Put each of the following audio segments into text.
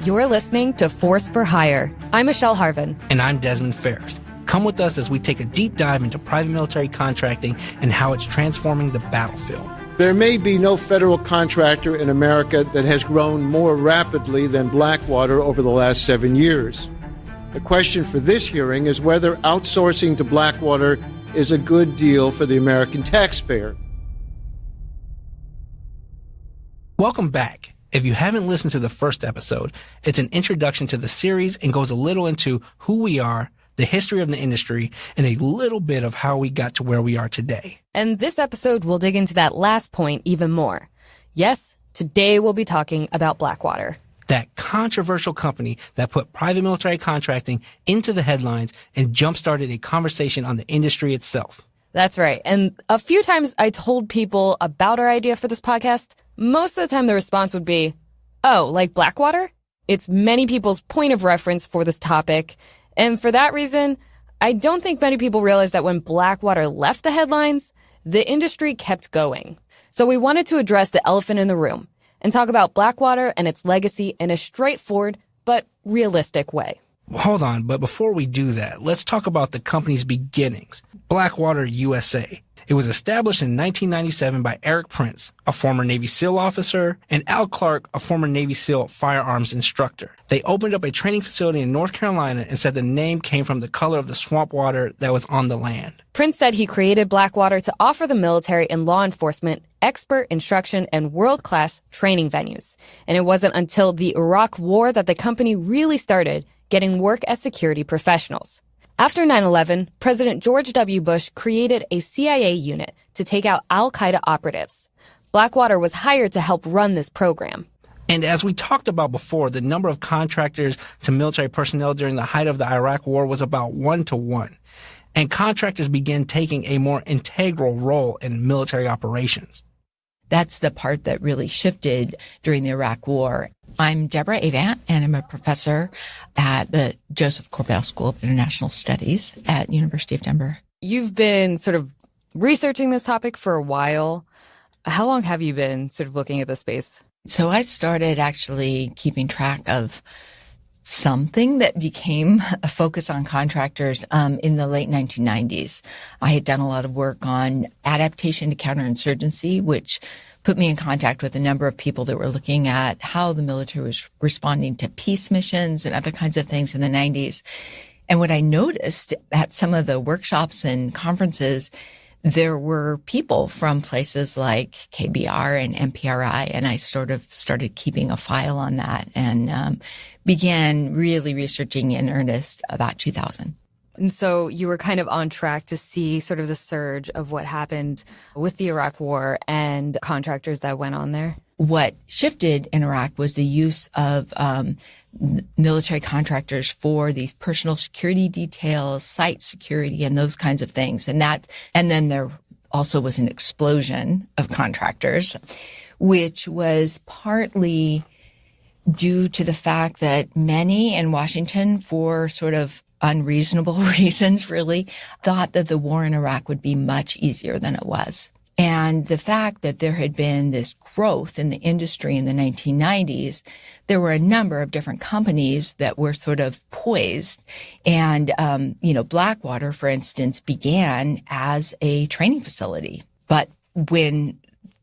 You're listening to Force for Hire. I'm Michelle Harvin. And I'm Desmond Ferris. Come with us as we take a deep dive into private military contracting and how it's transforming the battlefield. There may be no federal contractor in America that has grown more rapidly than Blackwater over the last 7 years. The question for this hearing is whether outsourcing to Blackwater is a good deal for the American taxpayer. Welcome back. If you haven't listened to the first episode, it's an introduction to the series and goes a little into who we are, the history of the industry, and a little bit of how we got to where we are today. And this episode will dig into that last point even more. Yes, today we'll be talking about Blackwater. That controversial company that put private military contracting into the headlines and jump-started a conversation on the industry itself. That's right. And a few times I told people about our idea for this podcast. Most of the time the response would be, oh, like Blackwater? It's many people's point of reference for this topic. And for that reason, I don't think many people realize that when Blackwater left the headlines, the industry kept going. So we wanted to address the elephant in the room and talk about Blackwater and its legacy in a straightforward but realistic way. Hold on, but before we do that, let's talk about the company's beginnings. Blackwater USA. It was established in 1997 by Eric Prince, a former Navy SEAL officer, and Al Clark, a former Navy SEAL firearms instructor. They opened up a training facility in North Carolina and said the name came from the color of the swamp water that was on the land. Prince said he created Blackwater to offer the military and law enforcement expert instruction and world-class training venues. And it wasn't until the Iraq War that the company really started getting work as security professionals. After 9/11, President George W. Bush created a CIA unit to take out al-Qaeda operatives. Blackwater was hired to help run this program. And as we talked about before, the number of contractors to military personnel during the height of the Iraq War was about 1-to-1. And contractors began taking a more integral role in military operations. That's the part that really shifted during the Iraq War. I'm Deborah Avant, and I'm a professor at the Joseph Corbell School of International Studies at University of Denver. You've been sort of researching this topic for a while. How long have you been sort of looking at this space? So I started actually keeping track of something that became a focus on contractors in the late 1990s. I had done a lot of work on adaptation to counterinsurgency, which put me in contact with a number of people that were looking at how the military was responding to peace missions and other kinds of things in the 90s. And what I noticed at some of the workshops and conferences, there were people from places like KBR and MPRI, and I sort of started keeping a file on that and began really researching in earnest about 2000. And so you were kind of on track to see sort of the surge of what happened with the Iraq War and contractors that went on there? What shifted in Iraq was the use of military contractors for these personal security details, site security, and those kinds of things. And then there also was an explosion of contractors, which was partly due to the fact that many in Washington, for sort of unreasonable reasons, really, thought that the war in Iraq would be much easier than it was. And the fact that there had been this growth in the industry in the 1990s, there were a number of different companies that were sort of poised. And, Blackwater, for instance, began as a training facility. But when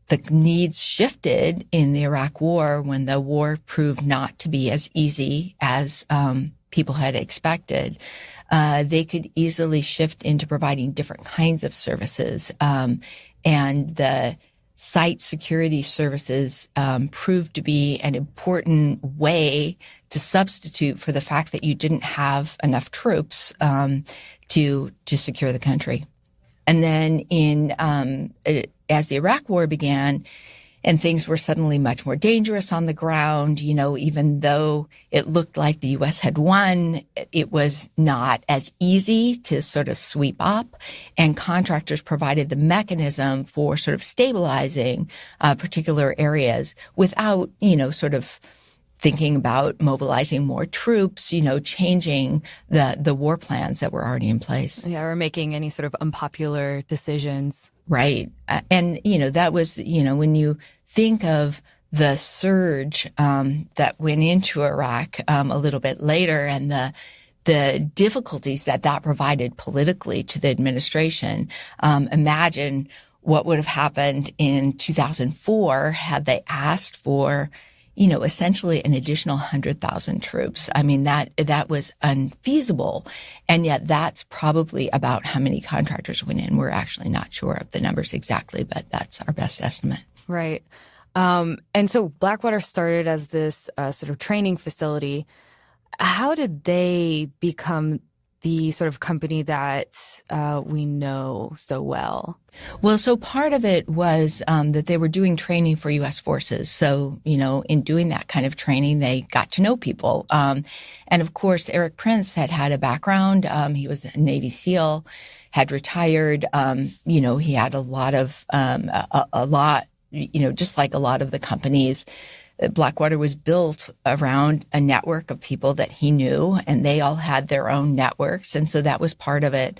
the needs shifted in the Iraq War, when the war proved not to be as easy as people had expected, they could easily shift into providing different kinds of services. And the site security services proved to be an important way to substitute for the fact that you didn't have enough troops to secure the country. And then as the Iraq War began, and things were suddenly much more dangerous on the ground, even though it looked like the U.S. had won, it was not as easy to sort of sweep up. And contractors provided the mechanism for sort of stabilizing particular areas without, sort of thinking about mobilizing more troops, changing the war plans that were already in place. Yeah, or making any sort of unpopular decisions. Right. And, that was, when you think of the surge that went into Iraq a little bit later, and the difficulties that provided politically to the administration. Imagine what would have happened in 2004 had they asked for, essentially an additional 100,000 troops. I mean, that was unfeasible. And yet that's probably about how many contractors went in. We're actually not sure of the numbers exactly, but that's our best estimate. Right. And so Blackwater started as this sort of training facility. How did they become the sort of company that we know so well? Well, so part of it was that they were doing training for U.S. forces. So, in doing that kind of training, they got to know people. And of course, Eric Prince had a background. He was a Navy SEAL, had retired. He had a lot, just like a lot of the companies. Blackwater was built around a network of people that he knew, and they all had their own networks. And so that was part of it.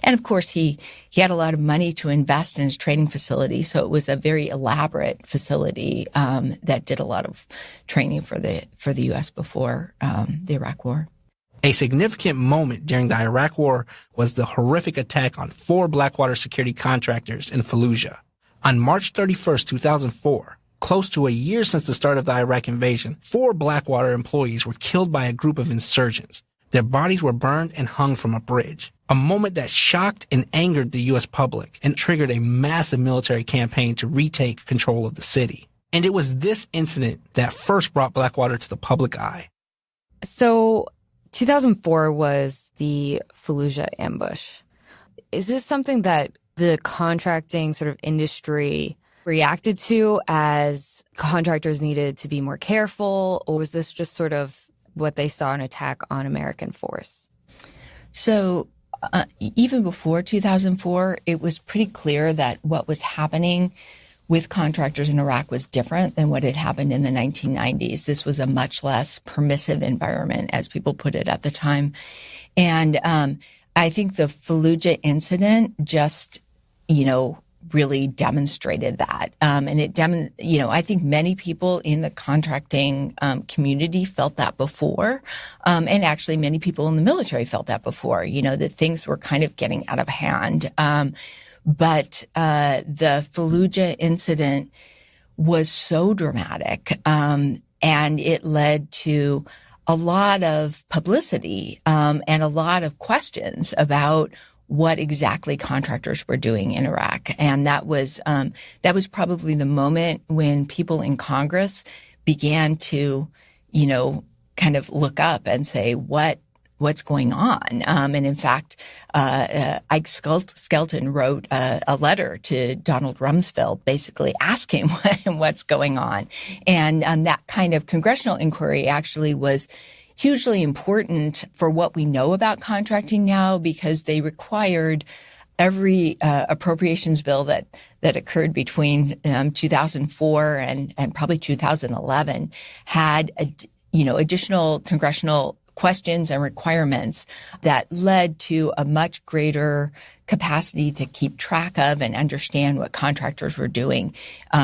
And of course, he had a lot of money to invest in his training facility. So it was a very elaborate facility that did a lot of training for the U.S. before the Iraq War. A significant moment during the Iraq War was the horrific attack on 4 Blackwater security contractors in Fallujah. On March 31st, 2004, close to a year since the start of the Iraq invasion, 4 Blackwater employees were killed by a group of insurgents. Their bodies were burned and hung from a bridge, a moment that shocked and angered the U.S. public and triggered a massive military campaign to retake control of the city. And it was this incident that first brought Blackwater to the public eye. So 2004 was the Fallujah ambush. Is this something that the contracting sort of industry reacted to as contractors needed to be more careful, or was this just sort of what they saw an attack on American force? So even before 2004, it was pretty clear that what was happening with contractors in Iraq was different than what had happened in the 1990s. This was a much less permissive environment, as people put it at the time. And I think the Fallujah incident just, really demonstrated that. And I think many people in the contracting community felt that before. And actually many people in the military felt that before, that things were kind of getting out of hand. But the Fallujah incident was so dramatic, and it led to a lot of publicity and a lot of questions about what exactly contractors were doing in Iraq. And that was probably the moment when people in Congress began to, kind of look up and say, what's going on? And in fact, Ike Skelton wrote a letter to Donald Rumsfeld basically asking what's going on. And that kind of congressional inquiry actually was hugely important for what we know about contracting now, because they required every appropriations bill that occurred between 2004 and probably 2011 had additional congressional questions and requirements that led to a much greater capacity to keep track of and understand what contractors were doing,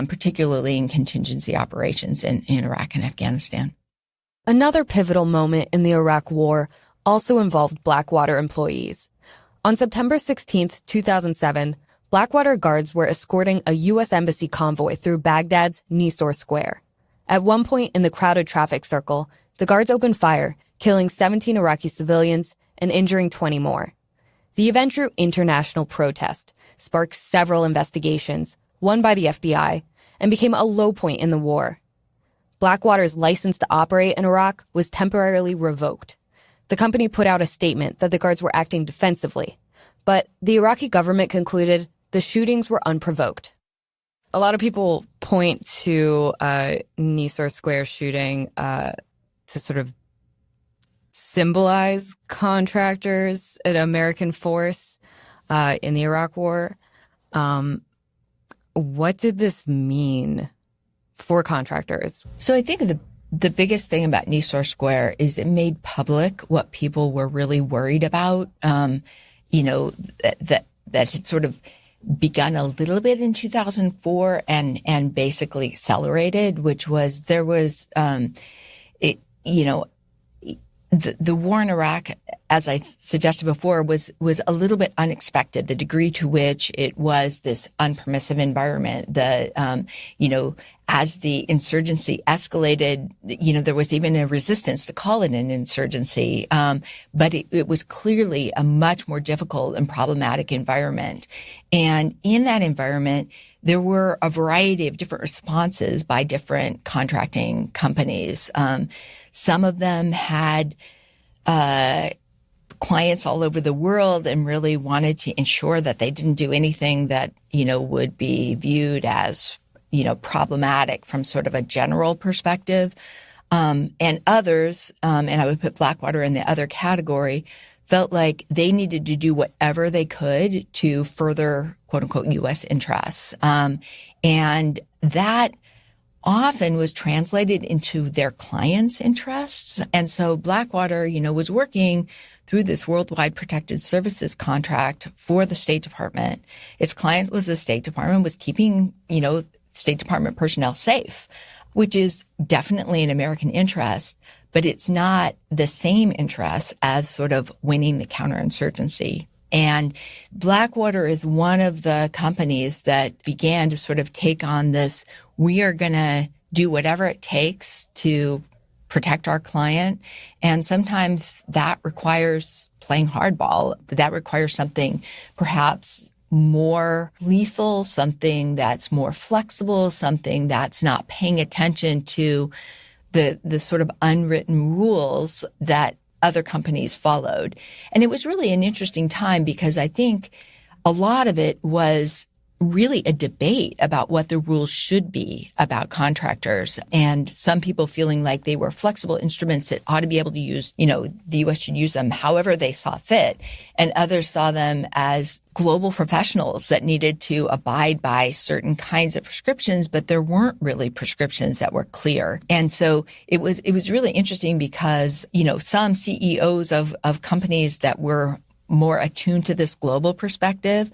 particularly in contingency operations in Iraq and Afghanistan. Another pivotal moment in the Iraq War also involved Blackwater employees. On September 16, 2007, Blackwater guards were escorting a U.S. Embassy convoy through Baghdad's Nisor Square. At one point in the crowded traffic circle, the guards opened fire, killing 17 Iraqi civilians and injuring 20 more. The event drew international protest, sparked several investigations, one by the FBI, and became a low point in the war. Blackwater's license to operate in Iraq was temporarily revoked. The company put out a statement that the guards were acting defensively, but the Iraqi government concluded the shootings were unprovoked. A lot of people point to Nisor Square shooting to sort of symbolize contractors at American force in the Iraq War. What did this mean for contractors? So I think the biggest thing about Nisor Square is it made public what people were really worried about, that it sort of begun a little bit in 2004 and basically accelerated, which was there was, the war in Iraq, as I suggested before, was a little bit unexpected. The degree to which it was this unpermissive environment, as the insurgency escalated, there was even a resistance to call it an insurgency. But it was clearly a much more difficult and problematic environment. And in that environment, there were a variety of different responses by different contracting companies. Some of them had clients all over the world and really wanted to ensure that they didn't do anything that, would be viewed as, problematic from sort of a general perspective. And others, and I would put Blackwater in the other category, felt like they needed to do whatever they could to further, quote unquote, U.S. interests. And that often was translated into their clients' interests. And so Blackwater, was working through this worldwide protected services contract for the State Department. Its client was the State Department, was keeping, State Department personnel safe, which is definitely an American interest, but it's not the same interest as sort of winning the counterinsurgency. And Blackwater is one of the companies that began to sort of take on this, we are going to do whatever it takes to protect our client. And sometimes that requires playing hardball. That requires something perhaps more lethal, something that's more flexible, something that's not paying attention to the sort of unwritten rules that other companies followed. And it was really an interesting time because I think a lot of it was really a debate about what the rules should be about contractors, and some people feeling like they were flexible instruments that ought to be able to use, the U.S. should use them however they saw fit, and others saw them as global professionals that needed to abide by certain kinds of prescriptions, but there weren't really prescriptions that were clear. And so it was really interesting because, some CEOs of companies that were more attuned to this global perspective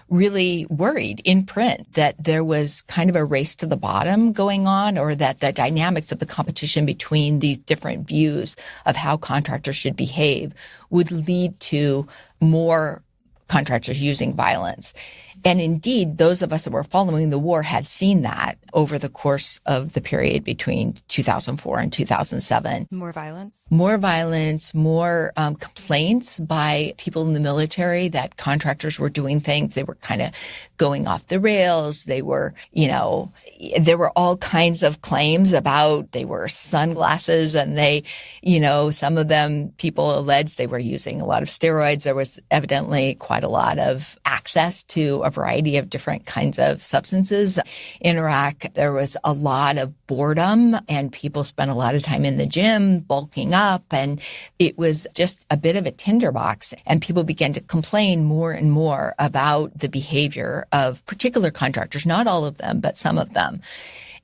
really worried in print that there was kind of a race to the bottom going on, or that the dynamics of the competition between these different views of how contractors should behave would lead to more contractors using violence. And indeed, those of us that were following the war had seen that over the course of the period between 2004 and 2007. More violence? More violence, more complaints by people in the military that contractors were doing things. They were kind of going off the rails. They were, there were all kinds of claims about they were sunglasses, and they, some of them, people alleged they were using a lot of steroids. There was evidently quite a lot of access to a variety of different kinds of substances. In Iraq, there was a lot of boredom, and people spent a lot of time in the gym bulking up, and it was just a bit of a tinderbox. And people began to complain more and more about the behavior of particular contractors, not all of them, but some of them.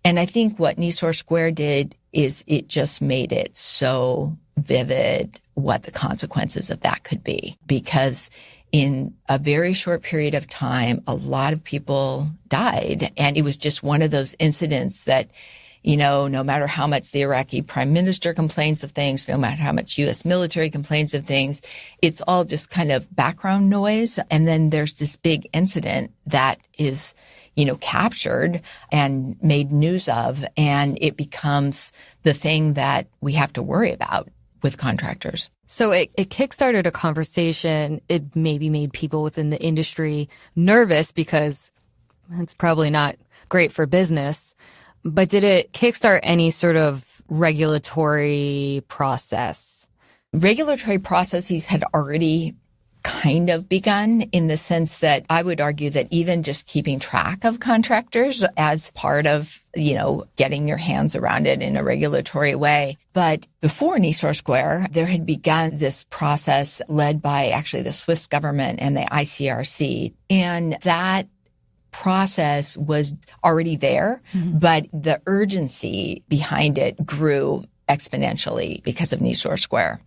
And I think what Nisour Square did is it just made it so vivid what the consequences of that could be, because in a very short period of time, a lot of people died. And it was just one of those incidents that, no matter how much the Iraqi prime minister complains of things, no matter how much U.S. military complains of things, it's all just kind of background noise. And then there's this big incident that is, captured and made news of, and it becomes the thing that we have to worry about with contractors. So it kickstarted a conversation. It maybe made people within the industry nervous because it's probably not great for business. But did it kickstart any sort of regulatory process? Regulatory processes had already kind of begun, in the sense that I would argue that even just keeping track of contractors as part of, getting your hands around it in a regulatory way. But before Nisour Square, there had begun this process led by actually the Swiss government and the ICRC. And that process was already there, but the urgency behind it grew exponentially because of Nisour Square.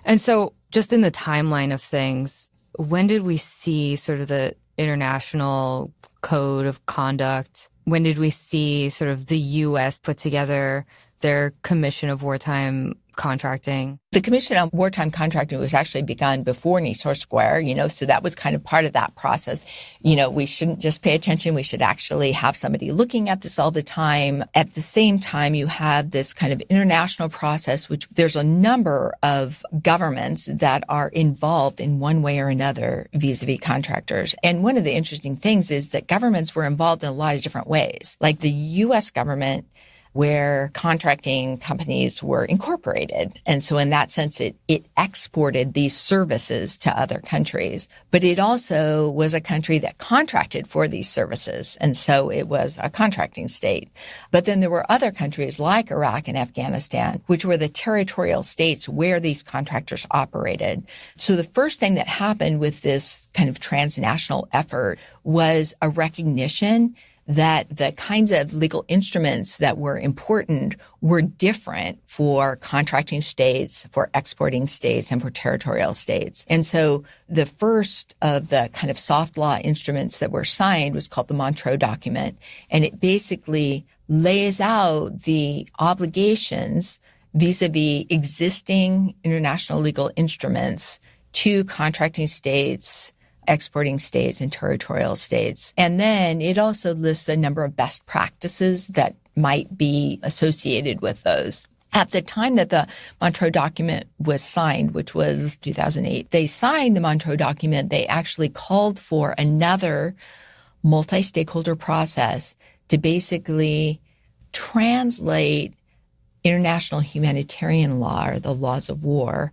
And so just in the timeline of things, when did we see sort of the international code of conduct? When did we see sort of the U.S. put together their Commission of Wartime Contracting? The Commission on Wartime Contracting was actually begun before Nisour Square, so that was kind of part of that process. We shouldn't just pay attention. We should actually have somebody looking at this all the time. At the same time, you have this kind of international process, which there's a number of governments that are involved in one way or another vis-a-vis contractors. And one of the interesting things is that governments were involved in a lot of different ways. Like the U.S. government, where contracting companies were incorporated. And so in that sense, it exported these services to other countries. But it also was a country that contracted for these services. And so it was a contracting state. But then there were other countries like Iraq and Afghanistan, which were the territorial states where these contractors operated. So the first thing that happened with this kind of transnational effort was a recognition that the kinds of legal instruments that were important were different for contracting states, for exporting states, and for territorial states. And so the first of the kind of soft law instruments that were signed was called the Montreux Document. And it basically lays out the obligations vis-a-vis existing international legal instruments to contracting states, exporting states, and territorial states. And then it also lists a number of best practices that might be associated with those. At the time that the Montreux Document was signed, which was 2008, they signed the Montreux Document. They actually called for another multi-stakeholder process to basically translate international humanitarian law, or the laws of war,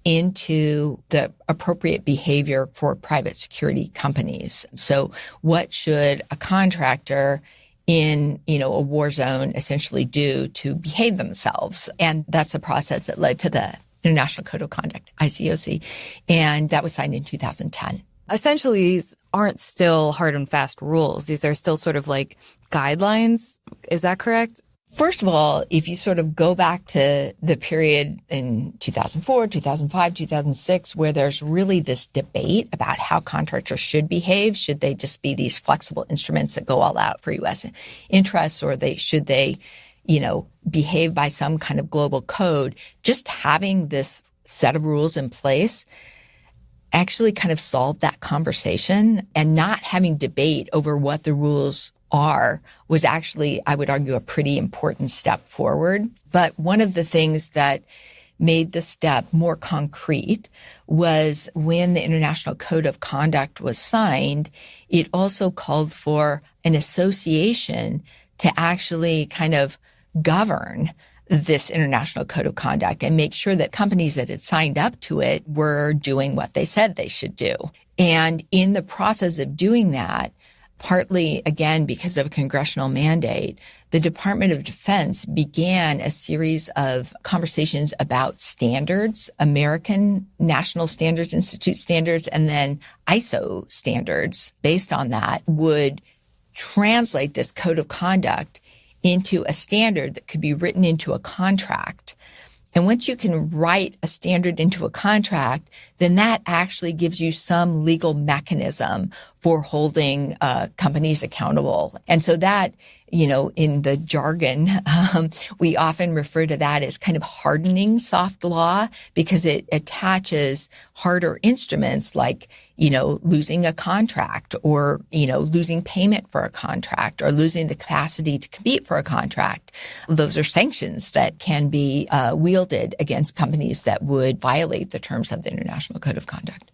into the appropriate behavior for private security companies. So what should a contractor in, a war zone essentially do to behave themselves? And that's a process that led to the International Code of Conduct, ICOC, and that was signed in 2010. Essentially, these aren't still hard and fast rules. These are still sort of like guidelines. Is that correct? First of all, if you sort of go back to the period in 2004, 2005, 2006, where there's really this debate about how contractors should behave, should they just be these flexible instruments that go all out for U.S. interests, or should they, behave by some kind of global code, just having this set of rules in place actually kind of solved that conversation, and not having debate over what the rules are was actually, I would argue, a pretty important step forward. But one of the things that made the step more concrete was when the International Code of Conduct was signed, it also called for an association to actually kind of govern this International Code of Conduct and make sure that companies that had signed up to it were doing what they said they should do. And in the process of doing that, partly, again, because of a congressional mandate, the Department of Defense began a series of conversations about standards, American National Standards Institute standards, and then ISO standards based on that would translate this code of conduct into a standard that could be written into a contract. And once you can write a standard into a contract, then that actually gives you some legal mechanism for holding companies accountable. And so that, in the jargon, we often refer to that as kind of hardening soft law, because it attaches harder instruments like, losing a contract, or, losing payment for a contract, or losing the capacity to compete for a contract. Those are sanctions that can be wielded against companies that would violate the terms of the International Code of Conduct.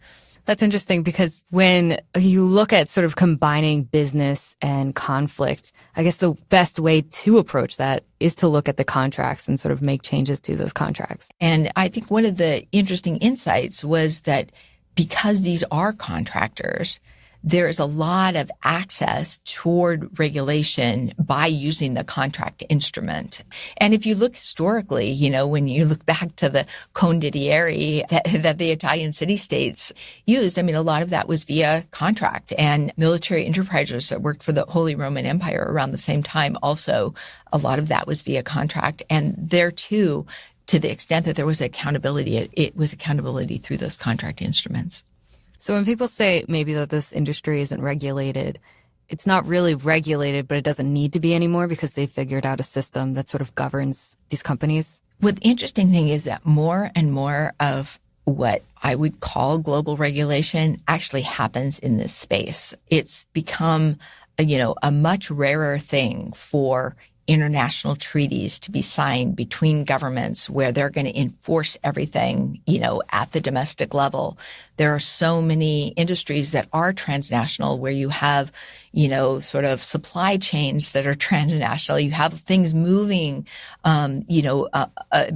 That's interesting, because when you look at sort of combining business and conflict, I guess the best way to approach that is to look at the contracts and sort of make changes to those contracts. And I think one of the interesting insights was that because these are contractors, there is a lot of access toward regulation by using the contract instrument. And if you look historically, when you look back to the condottieri that the Italian city-states used, a lot of that was via contract. And military enterprises that worked for the Holy Roman Empire around the same time also, a lot of that was via contract. And there too, to the extent that there was accountability, it was accountability through those contract instruments. So when people say maybe that this industry isn't regulated, it's not really regulated, but it doesn't need to be anymore because they figured out a system that sort of governs these companies. Well, the interesting thing is that more and more of what I would call global regulation actually happens in this space. It's become, a much rarer thing for international treaties to be signed between governments where they're going to enforce everything, at the domestic level. There are so many industries that are transnational where you have, sort of supply chains that are transnational. You have things moving,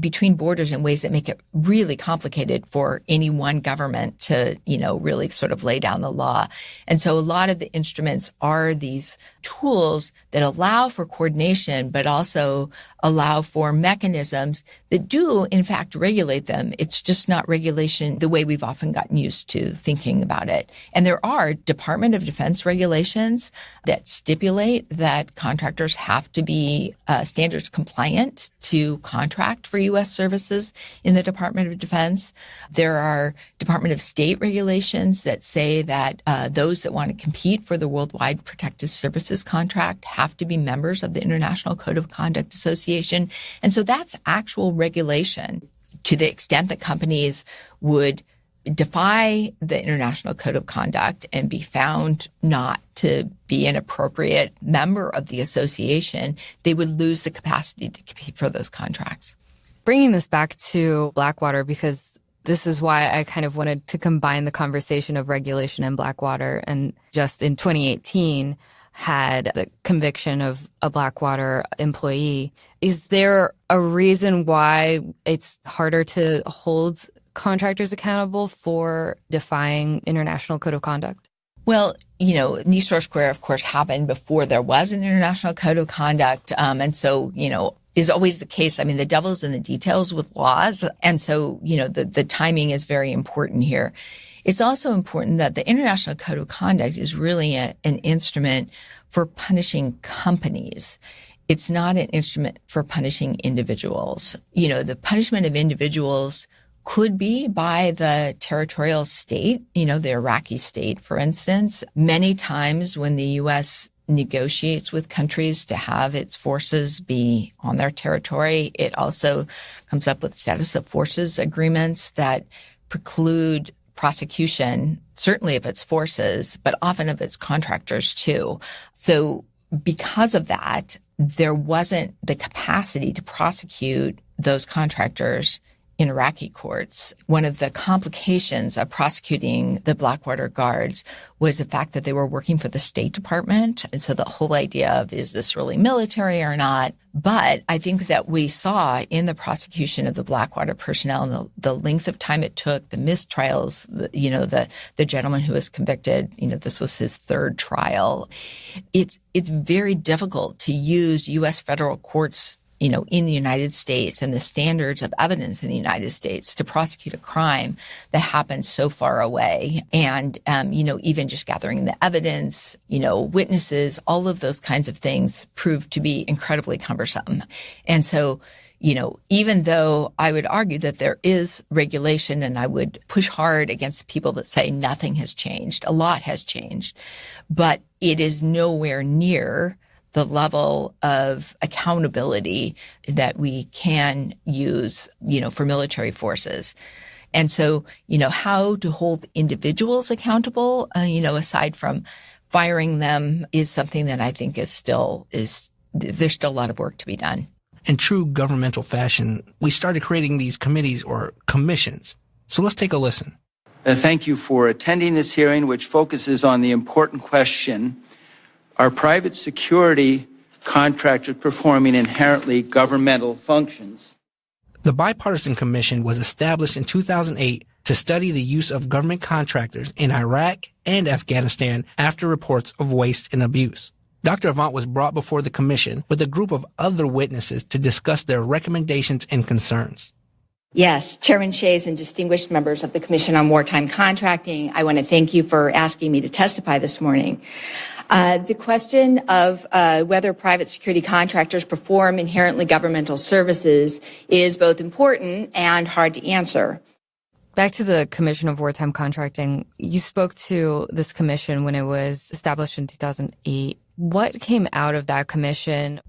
between borders in ways that make it really complicated for any one government to, really sort of lay down the law. And so a lot of the instruments are these tools that allow for coordination, but also allow for mechanisms that do, in fact, regulate them. It's just not regulation the way we've often gotten used to thinking about it. And there are Department of Defense regulations that stipulate that contractors have to be standards compliant to contract for U.S. services in the Department of Defense. There are Department of State regulations that say that those that want to compete for the Worldwide Protective Services contract have to be members of the International Code of Conduct Association. And so that's actual regulation. To the extent that companies would defy the International Code of Conduct and be found not to be an appropriate member of the association, they would lose the capacity to compete for those contracts. Bringing this back to Blackwater, because this is why I kind of wanted to combine the conversation of regulation and Blackwater, and just in 2018 had the conviction of a Blackwater employee. Is there a reason why it's harder to hold contractors accountable for defying International Code of Conduct? Well, Nisour Square, of course, happened before there was an International Code of Conduct. And so, is always the case. I mean, the devil's in the details with laws. And so, the timing is very important here. It's also important that the International Code of Conduct is really an instrument for punishing companies. It's not an instrument for punishing individuals. The punishment of individuals could be by the territorial state, the Iraqi state, for instance. Many times when the U.S. negotiates with countries to have its forces be on their territory, it also comes up with status of forces agreements that preclude prosecution, certainly of its forces, but often of its contractors too. So because of that, there wasn't the capacity to prosecute those contractors in Iraqi courts. One of the complications of prosecuting the Blackwater guards was the fact that they were working for the State Department. And so the whole idea of, is this really military or not? But I think that we saw in the prosecution of the Blackwater personnel and the length of time it took, the mistrials, the gentleman who was convicted, this was his third trial. It's very difficult to use U.S. federal courts in the United States and the standards of evidence in the United States to prosecute a crime that happened so far away. And, even just gathering the evidence, witnesses, all of those kinds of things proved to be incredibly cumbersome. And so, even though I would argue that there is regulation, and I would push hard against people that say nothing has changed, a lot has changed, but it is nowhere near the level of accountability that we can use, for military forces. And so, how to hold individuals accountable, aside from firing them, is something that I think there's still a lot of work to be done. In true governmental fashion, we started creating these committees or commissions. So let's take a listen. Thank you for attending this hearing, which focuses on the important question: are private security contractors performing inherently governmental functions? The Bipartisan Commission was established in 2008 to study the use of government contractors in Iraq and Afghanistan after reports of waste and abuse. Dr. Avant was brought before the commission with a group of other witnesses to discuss their recommendations and concerns. Yes, Chairman Shays and distinguished members of the Commission on Wartime Contracting, I want to thank you for asking me to testify this morning. The question of whether private security contractors perform inherently governmental services is both important and hard to answer. Back to the Commission of Wartime Contracting, you spoke to this commission when it was established in 2008. What came out of that commission?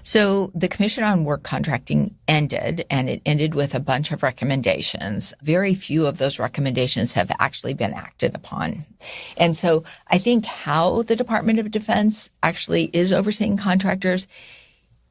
So the Commission on War Contracting ended, and it ended with a bunch of recommendations. Very few of those recommendations have actually been acted upon. And so I think how the Department of Defense actually is overseeing contractors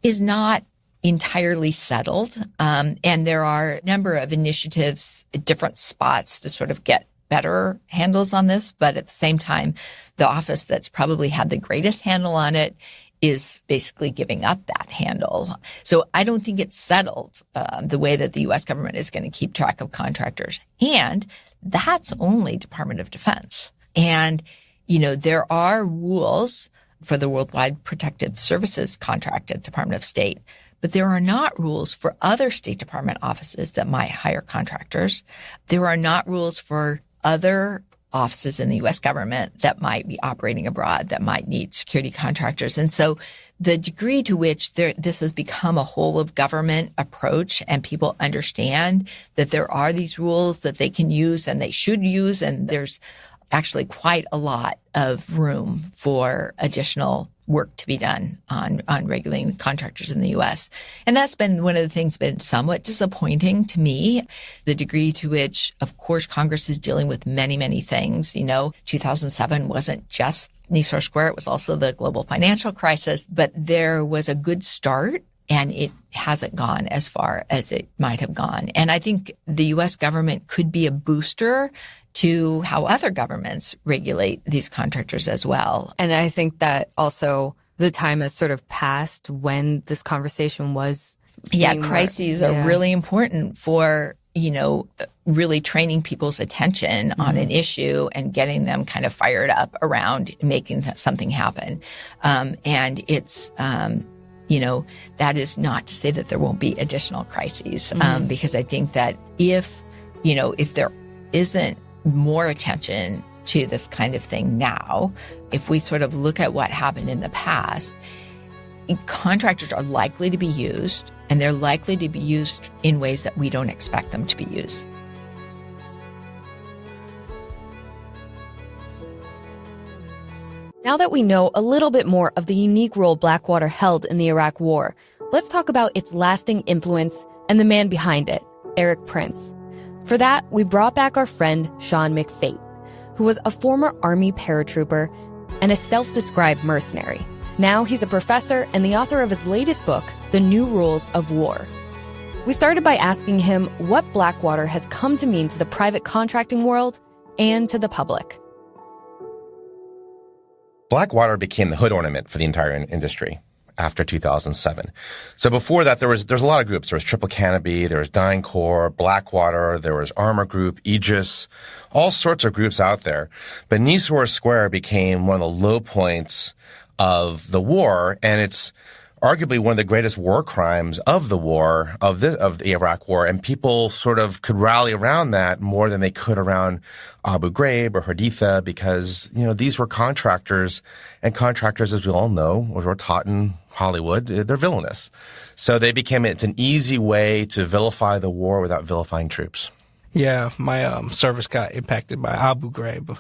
is not entirely settled. And there are a number of initiatives at different spots to sort of get better handles on this. But at the same time, the office that's probably had the greatest handle on it is basically giving up that handle. So I don't think it's settled the way that the U.S. government is going to keep track of contractors. And that's only Department of Defense. And, there are rules for the Worldwide Protective Services contract at Department of State, but there are not rules for other State Department offices that might hire contractors. There are not rules for other offices in the U.S. government that might be operating abroad that might need security contractors. And so the degree to which this has become a whole of government approach and people understand that there are these rules that they can use and they should use, and there's actually quite a lot of room for additional work to be done on regulating contractors in the U.S. And that's been one of the things been somewhat disappointing to me, the degree to which, of course, Congress is dealing with many, many things. 2007 wasn't just Nisour Square. It was also the global financial crisis. But there was a good start, and it hasn't gone as far as it might have gone. And I think the U.S. government could be a booster to how other governments regulate these contractors as well. And I think that also the time has sort of passed when this conversation was. Crises are really important for, really training people's attention on an issue and getting them kind of fired up around making something happen. And it's, that is not to say that there won't be additional crises, because I think that if there isn't more attention to this kind of thing now, if we sort of look at what happened in the past, contractors are likely to be used, and they're likely to be used in ways that we don't expect them to be used. Now that we know a little bit more of the unique role Blackwater held in the Iraq War, let's talk about its lasting influence and the man behind it, Erik Prince. For that, we brought back our friend Sean McFate, who was a former Army paratrooper and a self-described mercenary. Now he's a professor and the author of his latest book, The New Rules of War. We started by asking him what Blackwater has come to mean to the private contracting world and to the public. Blackwater became the hood ornament for the entire industry after 2007. So before that, there's a lot of groups. There was Triple Canopy, there was DynCorp, Blackwater, there was Armor Group, Aegis, all sorts of groups out there. But Nisour Square became one of the low points of the war, and it's arguably one of the greatest war crimes of the war, of the Iraq War, and people sort of could rally around that more than they could around Abu Ghraib or Haditha, because, these were contractors, and contractors, as we all know, or were taught in Hollywood, they're villainous. So it's an easy way to vilify the war without vilifying troops. Yeah, my service got impacted by Abu Ghraib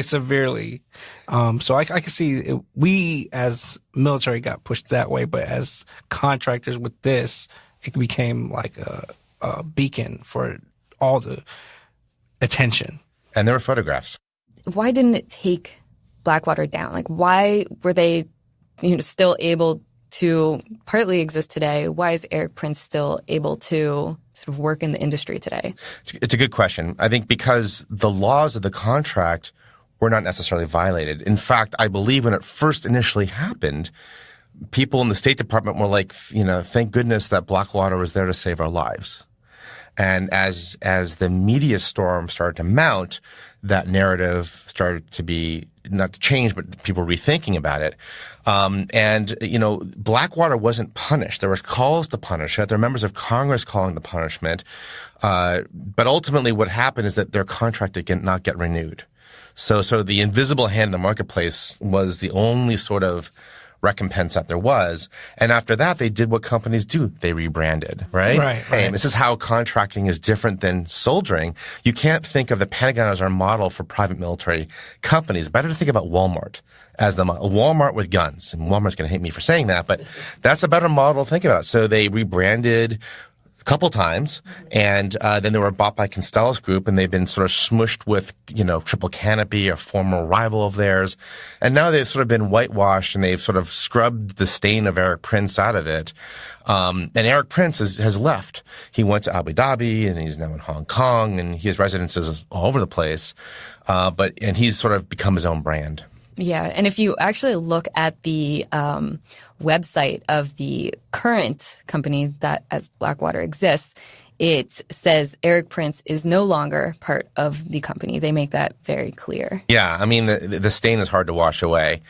severely. So I can see we as military got pushed that way, but as contractors with this, it became like a beacon for all the attention. And there were photographs. Why didn't it take Blackwater down? Like, why were they, still able to partly exist today? Why is Erik Prince still able to sort of work in the industry today? It's a good question. I think because the laws of the contract were not necessarily violated. In fact, I believe when it first initially happened, people in the State Department were like, thank goodness that Blackwater was there to save our lives. And as the media storm started to mount, that narrative started to be not to change, but people rethinking about it. Blackwater wasn't punished. There were calls to punish it. There were members of Congress calling the punishment. But ultimately what happened is that their contract did not get renewed. So the invisible hand in the marketplace was the only sort of recompense that there was. And after that, they did what companies do. They rebranded, right? Right. And this is how contracting is different than soldiering. You can't think of the Pentagon as our model for private military companies. Better to think about Walmart as the model. Walmart with guns. And Walmart's going to hate me for saying that, but that's a better model to think about. So they rebranded couple times, and then they were bought by Constellus Group, and they've been sort of smushed with, Triple Canopy, a former rival of theirs, and now they've sort of been whitewashed, and they've sort of scrubbed the stain of Eric Prince out of it. And Eric Prince has left. He went to Abu Dhabi, and he's now in Hong Kong, and he has residences all over the place. And he's sort of become his own brand. Yeah, and if you actually look at the website of the current company that as Blackwater exists, it says Eric Prince is no longer part of the company. They make that very clear. Yeah, I mean, the stain is hard to wash away.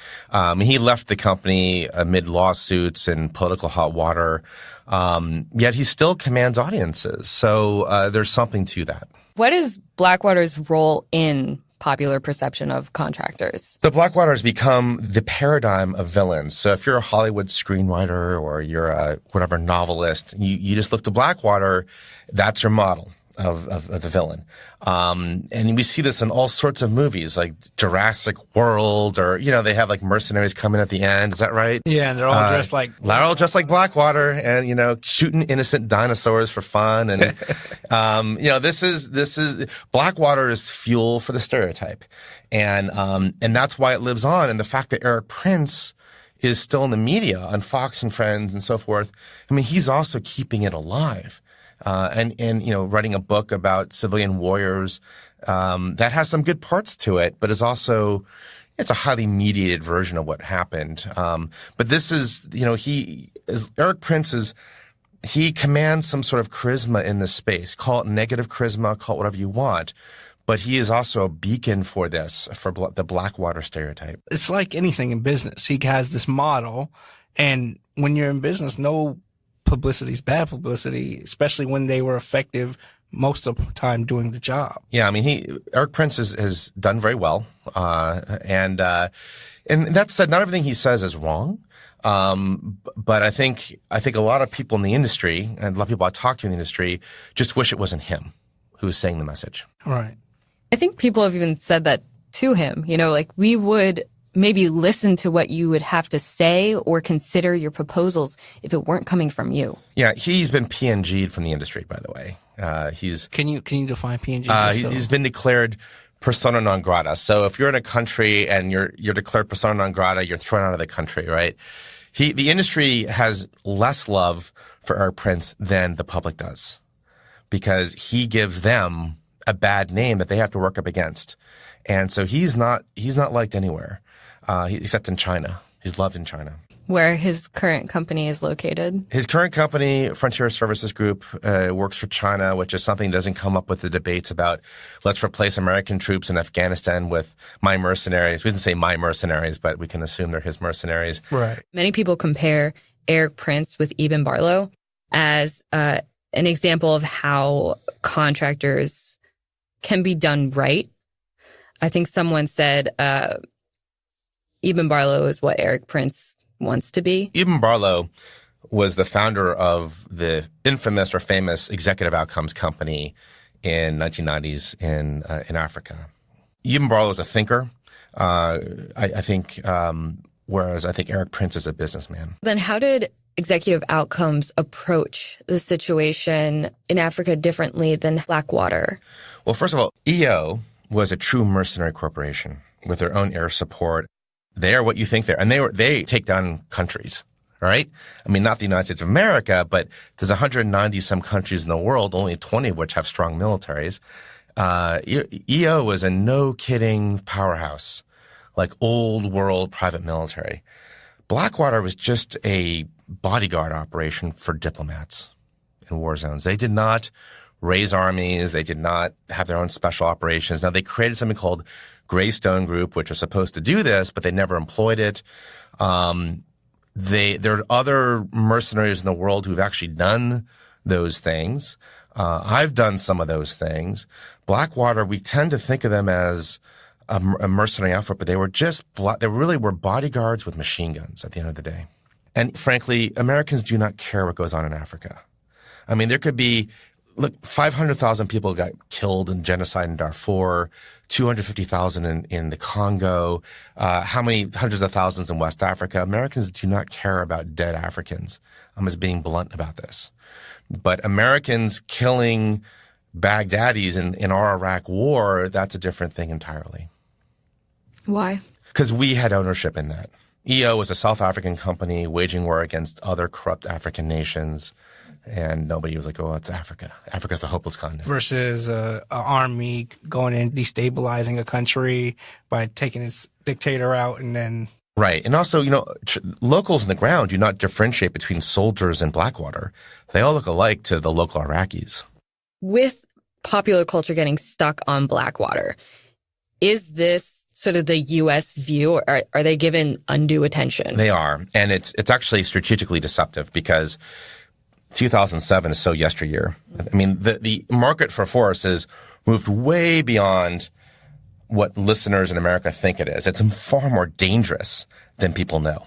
He left the company amid lawsuits and political hot water, yet he still commands audiences. So there's something to that. What is Blackwater's role in popular perception of contractors? The Blackwater has become the paradigm of villains. So if you're a Hollywood screenwriter or you're a whatever novelist, you just look to Blackwater, that's your model of the villain. And we see this in all sorts of movies like Jurassic World, or, they have like mercenaries coming at the end. Is that right? Yeah, and they're all dressed like... They're all dressed like Blackwater and, shooting innocent dinosaurs for fun. And, this is Blackwater is fuel for the stereotype. And that's why it lives on. And the fact that Eric Prince is still in the media on Fox and Friends and so forth, I mean, he's also keeping it alive. And writing a book about civilian warriors, that has some good parts to it, but is also, it's a highly mediated version of what happened. But this is, Eric Prince he commands some sort of charisma in this space. Call it negative charisma, call it whatever you want. But he is also a beacon for this, for the Blackwater stereotype. It's like anything in business. He has this model, and when you're in business, no publicity is bad publicity, especially when they were effective most of the time doing the job. Yeah, I mean, Eric Prince has done very well, and that said, not everything he says is wrong. But I think a lot of people in the industry, and a lot of people I talk to in the industry, just wish it wasn't him who was saying the message. Right. I think people have even said that to him. Like we would maybe listen to what you would have to say or consider your proposals if it weren't coming from you. Yeah, he's been PNG'd from the industry, by the way. Can you define PNG? He's been declared persona non grata. So if you're in a country and you're declared persona non grata, you're thrown out of the country, right? The industry has less love for Eric Prince than the public does, because he gives them a bad name that they have to work up against. And so he's not liked anywhere. Except in China. He's loved in China. Where his current company is located? His current company, Frontier Services Group, works for China, which is something that doesn't come up with the debates about let's replace American troops in Afghanistan with my mercenaries. We didn't say my mercenaries, but we can assume they're his mercenaries. Right. Many people compare Eric Prince with Eben Barlow as an example of how contractors can be done right. I think someone said Eben Barlow is what Eric Prince wants to be. Eben Barlow was the founder of the infamous or famous Executive Outcomes Company in 1990s in Africa. Eben Barlow is a thinker, I think, whereas I think Eric Prince is a businessman. Then how did Executive Outcomes approach the situation in Africa differently than Blackwater? Well, first of all, EO was a true mercenary corporation with their own air support. They are what you think they are. And they take down countries, right? I mean, not the United States of America, but there's 190 some countries in the world, only 20 of which have strong militaries. EO was a no-kidding powerhouse, like old world private military. Blackwater was just a bodyguard operation for diplomats in war zones. They did not raise armies. They did not have their own special operations. Now, they created something called Greystone Group, which was supposed to do this, but they never employed it. There are other mercenaries in the world who've actually done those things. I've done some of those things. Blackwater, we tend to think of them as a mercenary outfit, but they were they really were bodyguards with machine guns at the end of the day. And frankly, Americans do not care what goes on in Africa. I mean, there could be, 500,000 people got killed in genocide in Darfur, 250,000 in the Congo, how many hundreds of thousands in West Africa. Americans do not care about dead Africans. I'm just being blunt about this. But Americans killing Baghdadis in our Iraq war, that's a different thing entirely. Why? Because we had ownership in that. EO was a South African company waging war against other corrupt African nations. And nobody was like, oh, it's Africa. Africa's a hopeless continent. Versus an army going in, destabilizing a country by taking its dictator out and then... Right. And also, locals on the ground do not differentiate between soldiers and Blackwater. They all look alike to the local Iraqis. With popular culture getting stuck on Blackwater, is this sort of the U.S. view, or are they given undue attention? They are. And it's actually strategically deceptive because 2007 is so yesteryear. I mean, the market for forests has moved way beyond what listeners in America think it is. It's far more dangerous than people know.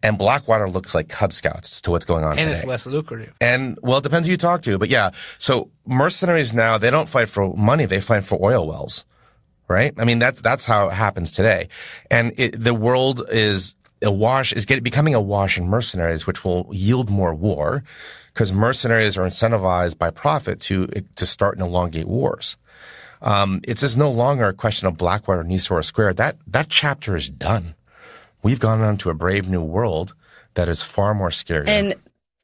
And Blackwater looks like Cub Scouts to what's going on today. And it's less lucrative. And, well, it depends who you talk to. But yeah, so mercenaries now, they don't fight for money. They fight for oil wells, right? I mean, that's how it happens today. And the world is becoming awash in mercenaries, which will yield more war because mercenaries are incentivized by profit to start and elongate wars. It's just no longer a question of Blackwater and East Aurora Square. That chapter is done. We've gone on to a brave new world that is far more scary. And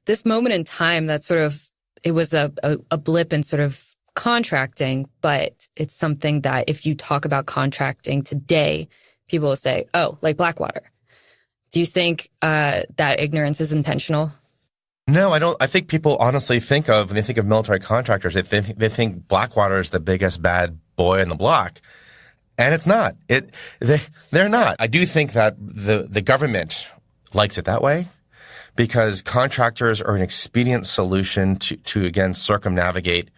this moment in time, that sort of, it was a blip in sort of contracting, but it's something that if you talk about contracting today, people will say, oh, like Blackwater. Do you think that ignorance is intentional? No, I don't. I think people honestly when they think of military contractors, they think Blackwater is the biggest bad boy in the block. And it's not. They're not. I do think that the government likes it that way because contractors are an expedient solution to again, circumnavigate,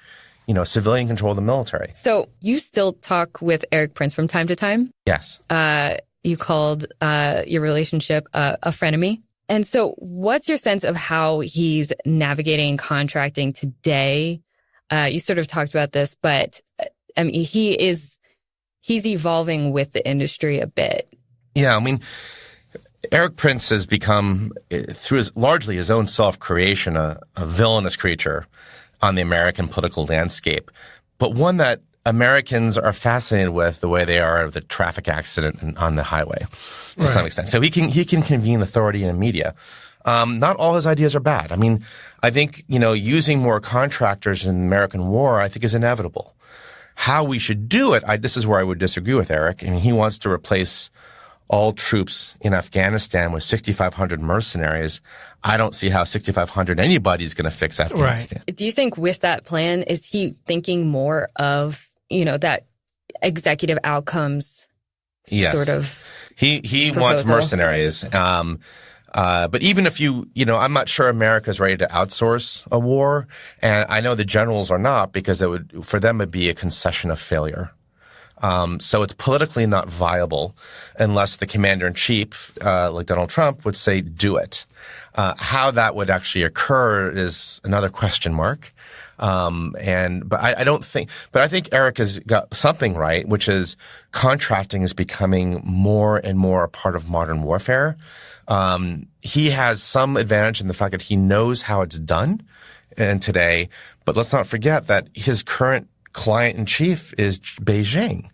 civilian control of the military. So you still talk with Eric Prince from time to time? Yes. You called your relationship a frenemy. And so what's your sense of how he's navigating contracting today? You sort of talked about this, but I mean, he's evolving with the industry a bit. Yeah, I mean, Eric Prince has become, through largely his own self-creation, a villainous creature on the American political landscape, but one that Americans are fascinated with the way they are of the traffic accident on the highway to some extent. So he can convene authority in the media. Not all his ideas are bad. I mean, I think, using more contractors in the American war, I think is inevitable. How we should do it, this is where I would disagree with Eric. I mean, he wants to replace all troops in Afghanistan with 6,500 mercenaries. I don't see how 6,500 anybody's going to fix Afghanistan. Right. Do you think with that plan, is he thinking more of, that executive outcomes sort of He wants mercenaries. But even if I'm not sure America's ready to outsource a war. And I know the generals are not because for them, it'd be a concession of failure. So it's politically not viable unless the commander in chief, like Donald Trump, would say, do it. How that would actually occur is another question mark. But I think Eric has got something right, which is contracting is becoming more and more a part of modern warfare. He has some advantage in the fact that he knows how it's done today, but let's not forget that his current client in chief is Beijing.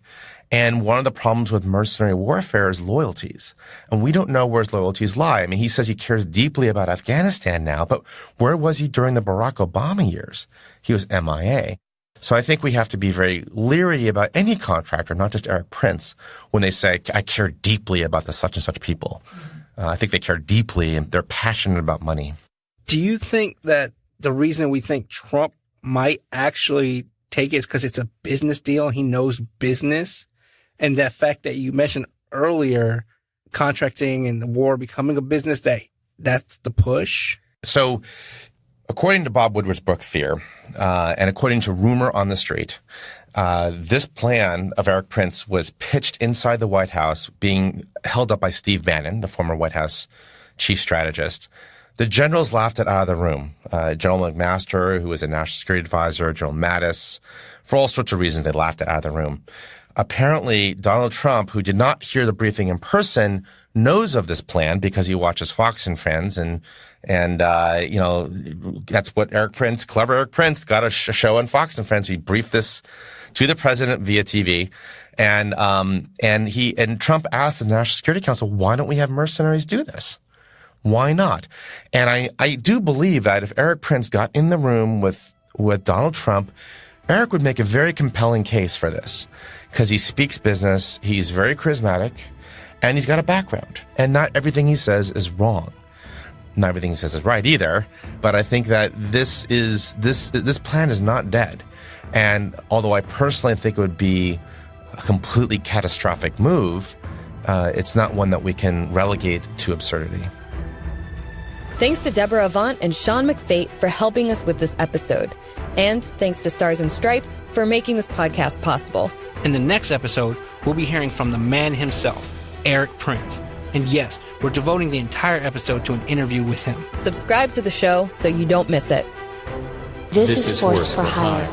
And one of the problems with mercenary warfare is loyalties. And we don't know where his loyalties lie. I mean, he says he cares deeply about Afghanistan now, but where was he during the Barack Obama years? He was MIA. So I think we have to be very leery about any contractor, not just Eric Prince, when they say, I care deeply about the such and such people. I think they care deeply and they're passionate about money. Do you think that the reason we think Trump might actually take it is because it's a business deal? He knows business. And that fact that you mentioned earlier, contracting and the war becoming a business, that's the push. So according to Bob Woodward's book, Fear, and according to rumor on the street, this plan of Erik Prince was pitched inside the White House, being held up by Steve Bannon, the former White House chief strategist. The generals laughed it out of the room. General McMaster, who was a national security advisor, General Mattis, for all sorts of reasons, they laughed it out of the room. Apparently, Donald Trump, who did not hear the briefing in person, knows of this plan because he watches Fox and Friends, and that's what clever Erik Prince, got a show on Fox and Friends. He briefed this to the president via TV, and Trump asked the National Security Council, "Why don't we have mercenaries do this? Why not?" And I do believe that if Erik Prince got in the room with Donald Trump, Erik would make a very compelling case for this because he speaks business, he's very charismatic, and he's got a background. And not everything he says is wrong. Not everything he says is right either, but I think that this plan is not dead. And although I personally think it would be a completely catastrophic move, it's not one that we can relegate to absurdity. Thanks to Deborah Avant and Sean McFate for helping us with this episode. And thanks to Stars and Stripes for making this podcast possible. In the next episode, we'll be hearing from the man himself, Erik Prince. And yes, we're devoting the entire episode to an interview with him. Subscribe to the show so you don't miss it. This is Force for Hire.